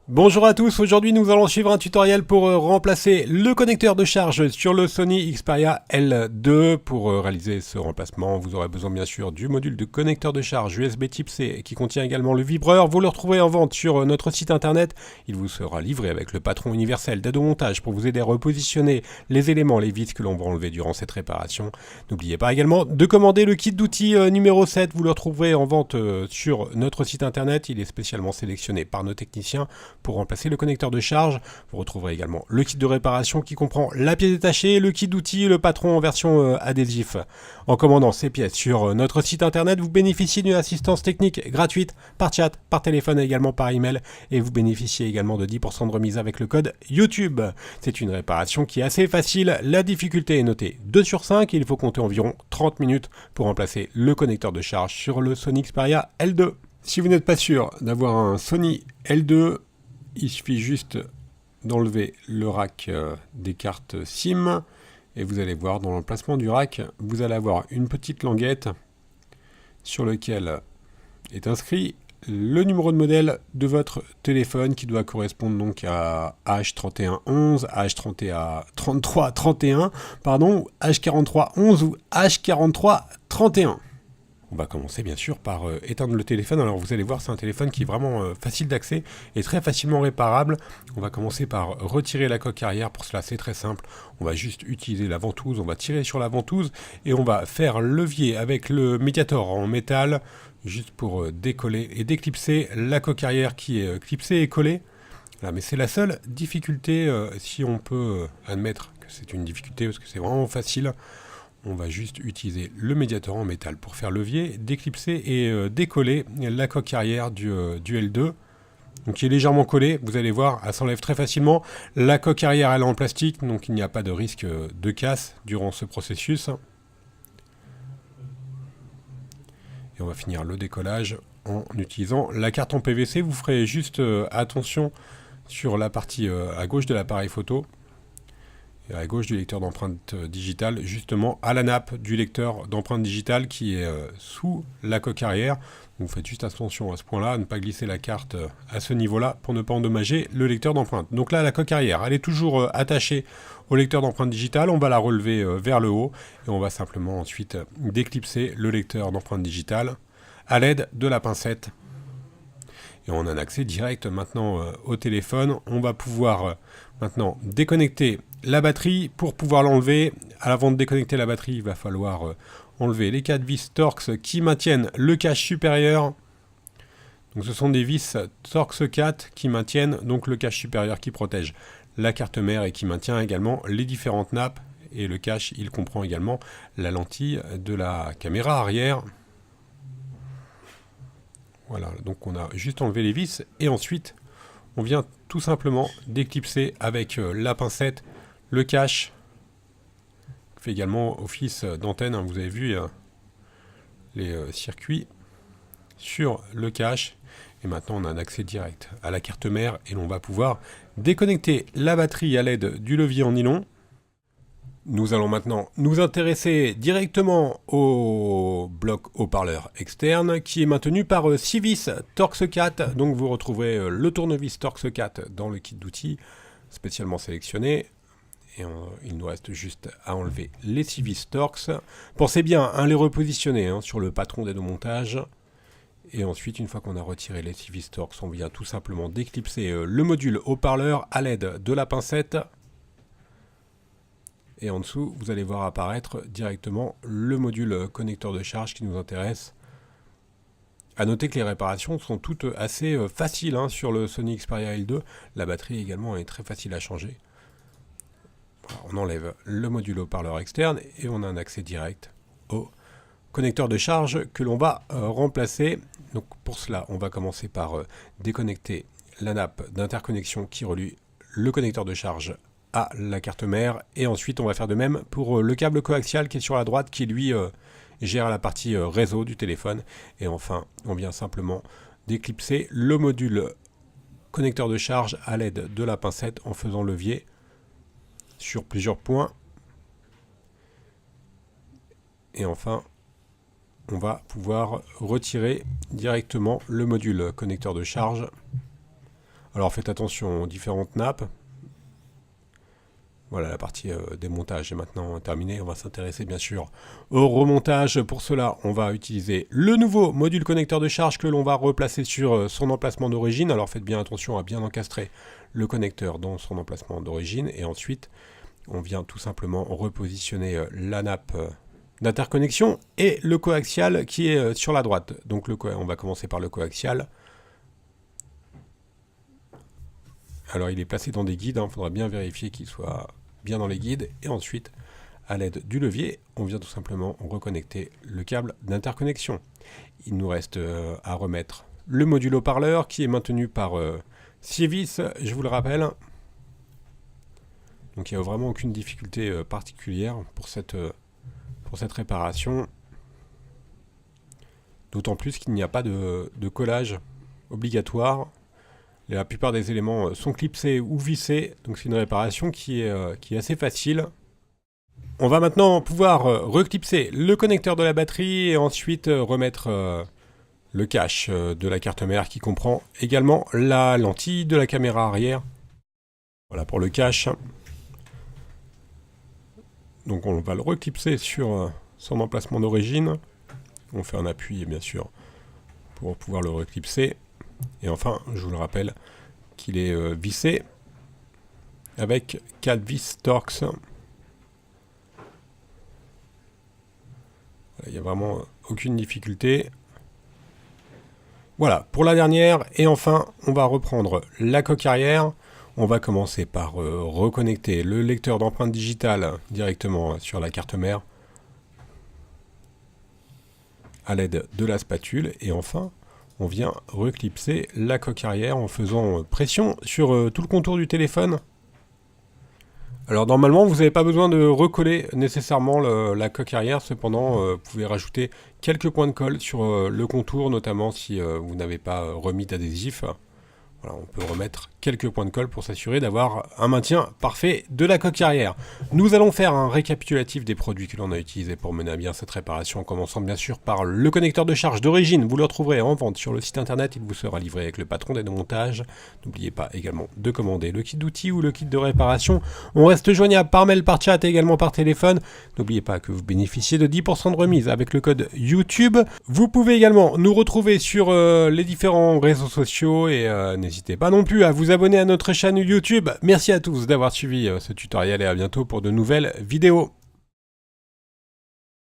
Bonjour à tous, aujourd'hui nous allons suivre un tutoriel pour remplacer le connecteur de charge sur le Sony Xperia L2. Pour réaliser ce remplacement, vous aurez besoin bien sûr du module de connecteur de charge USB Type C qui contient également le vibreur. Vous le retrouverez en vente sur notre site internet. Il vous sera livré avec le patron universel d'aide au montage pour vous aider à repositionner les éléments, les vis que l'on va enlever durant cette réparation. N'oubliez pas également de commander le kit d'outils numéro 7. Vous le retrouverez en vente sur notre site internet. Il est spécialement sélectionné par nos techniciens pour remplacer le connecteur de charge. Vous retrouverez également le kit de réparation qui comprend la pièce détachée, le kit d'outils, le patron en version adhésif. En commandant ces pièces sur notre site internet, vous bénéficiez d'une assistance technique gratuite par chat, par téléphone et également par email, et vous bénéficiez également de 10% de remise avec le code YouTube. C'est une réparation qui est assez facile, la difficulté est notée 2 sur 5 et il faut compter environ 30 minutes pour remplacer le connecteur de charge sur le Sony Xperia L2. Si vous n'êtes pas sûr d'avoir un Sony L2, il suffit juste d'enlever le rack des cartes SIM et vous allez voir dans l'emplacement du rack, vous allez avoir une petite languette sur laquelle est inscrit le numéro de modèle de votre téléphone qui doit correspondre donc à H3111, H3331, pardon, H4311 ou H4331. On va commencer bien sûr par éteindre le téléphone. Alors vous allez voir, c'est un téléphone qui est vraiment facile d'accès et très facilement réparable. On va commencer par retirer la coque arrière. Pour cela, c'est très simple. On va juste utiliser la ventouse. On va tirer sur la ventouse et on va faire levier avec le médiator en métal juste pour décoller et déclipser la coque arrière qui est clipsée et collée. Là, mais c'est la seule difficulté, si on peut admettre que c'est une difficulté parce que c'est vraiment facile. On va juste utiliser le médiator en métal pour faire levier, déclipser et décoller la coque arrière du L2. Donc qui est légèrement collée, vous allez voir, elle s'enlève très facilement. La coque arrière elle est en plastique, donc il n'y a pas de risque de casse durant ce processus. Et on va finir le décollage en utilisant la carte en PVC. Vous ferez juste attention sur la partie à gauche de l'appareil photo. Et à gauche du lecteur d'empreinte digitale, justement à la nappe du lecteur d'empreinte digitale qui est sous la coque arrière. Vous faites juste attention à ce point-là, à ne pas glisser la carte à ce niveau-là pour ne pas endommager le lecteur d'empreinte. Donc là, la coque arrière, elle est toujours attachée au lecteur d'empreinte digitale. On va la relever vers le haut et on va simplement ensuite déclipser le lecteur d'empreinte digitale à l'aide de la pincette. Et on a un accès direct maintenant au téléphone. On va pouvoir maintenant déconnecter la batterie. Pour pouvoir l'enlever, avant de déconnecter la batterie, il va falloir enlever les 4 vis Torx qui maintiennent le cache supérieur. Donc ce sont des vis Torx 4 qui maintiennent donc le cache supérieur qui protège la carte mère et qui maintient également les différentes nappes. Et le cache, il comprend également la lentille de la caméra arrière. Voilà, donc on a juste enlevé les vis et ensuite on vient tout simplement déclipser avec la pincette le cache. Fait également office d'antenne, hein, vous avez vu les circuits sur le cache. Et maintenant on a un accès direct à la carte mère et l'on va pouvoir déconnecter la batterie à l'aide du levier en nylon. Nous allons maintenant nous intéresser directement au bloc haut-parleur externe qui est maintenu par 6 vis Torx 4. Donc vous retrouverez le tournevis Torx 4 dans le kit d'outils spécialement sélectionné. Et il nous reste juste à enlever les 6 vis Torx. Pensez bien à les repositionner sur le patron d'aide au montage. Et ensuite, une fois qu'on a retiré les 6 vis Torx, on vient tout simplement déclipser le module haut-parleur à l'aide de la pincette. Et en dessous, vous allez voir apparaître directement le module connecteur de charge qui nous intéresse. A noter que les réparations sont toutes assez faciles sur le Sony Xperia L2. La batterie également est très facile à changer. Voilà, on enlève le module haut-parleur externe et on a un accès direct au connecteur de charge que l'on va remplacer. Donc pour cela, on va commencer par déconnecter la nappe d'interconnexion qui relie le connecteur de charge à la carte mère et ensuite on va faire de même pour le câble coaxial qui est sur la droite qui lui gère la partie réseau du téléphone. Et enfin on vient simplement déclipser le module connecteur de charge à l'aide de la pincette en faisant levier sur plusieurs points. Et enfin on va pouvoir retirer directement le module connecteur de charge Alors faites attention aux différentes nappes. Voilà, la partie démontage est maintenant terminée. On va s'intéresser bien sûr au remontage. Pour cela, on va utiliser le nouveau module connecteur de charge que l'on va replacer sur son emplacement d'origine. Alors faites bien attention à bien encastrer le connecteur dans son emplacement d'origine. Et ensuite, on vient tout simplement repositionner la nappe d'interconnexion et le coaxial qui est sur la droite. Donc on va commencer par le coaxial. Alors il est placé dans des guides, il faudra bien vérifier qu'il soit bien dans les guides. Et ensuite, à l'aide du levier, on vient tout simplement reconnecter le câble d'interconnexion. Il nous reste à remettre le module haut-parleur qui est maintenu par Sievis, je vous le rappelle. Donc il n'y a vraiment aucune difficulté particulière pour cette réparation. D'autant plus qu'il n'y a pas de collage obligatoire. La plupart des éléments sont clipsés ou vissés, donc c'est une réparation qui est assez facile. On va maintenant pouvoir reclipser le connecteur de la batterie et ensuite remettre le cache de la carte mère qui comprend également la lentille de la caméra arrière. Voilà pour le cache. Donc on va le reclipser sur son emplacement d'origine. On fait un appui bien sûr pour pouvoir le reclipser. Et enfin, je vous le rappelle qu'il est vissé avec 4 vis Torx. Il n'y a vraiment aucune difficulté. Voilà, pour la dernière. Et enfin, on va reprendre la coque arrière. On va commencer par reconnecter le lecteur d'empreintes digitales directement sur la carte mère à l'aide de la spatule. Et enfin, on vient reclipser la coque arrière en faisant pression sur tout le contour du téléphone. Alors normalement, vous n'avez pas besoin de recoller nécessairement la coque arrière, cependant, vous pouvez rajouter quelques points de colle sur le contour, notamment si vous n'avez pas remis d'adhésif. Voilà, on peut remettre quelques points de colle pour s'assurer d'avoir un maintien parfait de la coque arrière. Nous allons faire un récapitulatif des produits que l'on a utilisés pour mener à bien cette réparation, en commençant bien sûr par le connecteur de charge d'origine. Vous le retrouverez en vente sur le site internet, il vous sera livré avec le patron d'aide au montage. N'oubliez pas également de commander le kit d'outils ou le kit de réparation. On reste joignable par mail, par chat et également par téléphone. N'oubliez pas que vous bénéficiez de 10% de remise avec le code YouTube. Vous pouvez également nous retrouver sur les différents réseaux sociaux et n'hésitez pas non plus à vous abonner à notre chaîne YouTube. Merci à tous d'avoir suivi ce tutoriel et à bientôt pour de nouvelles vidéos.